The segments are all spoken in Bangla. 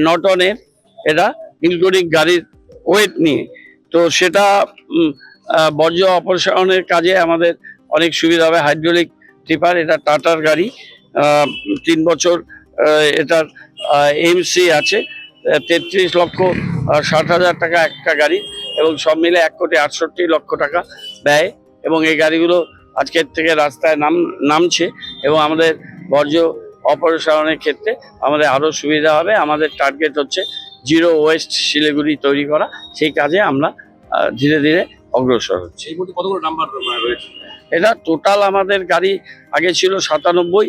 নটনের, এটা ইনক্লুডিং গাড়ির ওয়েট নিয়ে। তো সেটা বর্জ্য অপসারণের কাজে আমাদের অনেক সুবিধা হবে। হাইড্রোলিক টিপার, এটা টাটার গাড়ি, 3 বছর এটার এমসি আছে, 33,60,000 টাকা একটা গাড়ি, এবং সব মিলে 1,68,00,000 টাকা ব্যয়। এবং এই গাড়িগুলো আজকের থেকে রাস্তায় নামছে, এবং আমাদের বর্জ্য অপসারণের ক্ষেত্রে আমাদের আরও সুবিধা হবে। আমাদের টার্গেট হচ্ছে জিরো ওয়েস্ট শিলিগুড়ি তৈরি করা, সেই কাজে আমরা ধীরে ধীরে অগ্রসর হচ্ছে। কতগুলো নাম্বার রয়েছে? এটা টোটাল আমাদের গাড়ি আগে ছিল 97,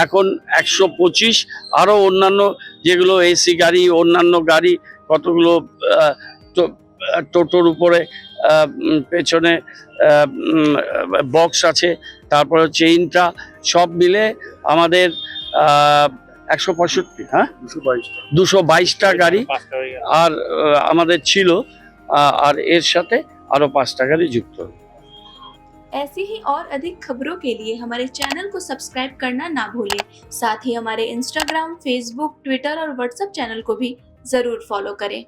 এখন 125, আরও অন্যান্য যেগুলো এসি গাড়ি, অন্যান্য গাড়ি কতগুলো টোটোর উপরে পেছনে বক্স আছে, তারপরে চেইনটা সব মিলে আমাদের 165, হ্যাঁ 222টা গাড়ি আর আমাদের ছিল, আর এর সাথে আরো 5টা গাড়ি যুক্ত। ऐसी ही और अधिक खबरों के लिए हमारे चैनल को सब्सक्राइब करना ना भूलें। साथ ही हमारे इंस्टाग्राम, फेसबुक, ट्विटर और व्हाट्सएप चैनल को भी जरूर फॉलो करें।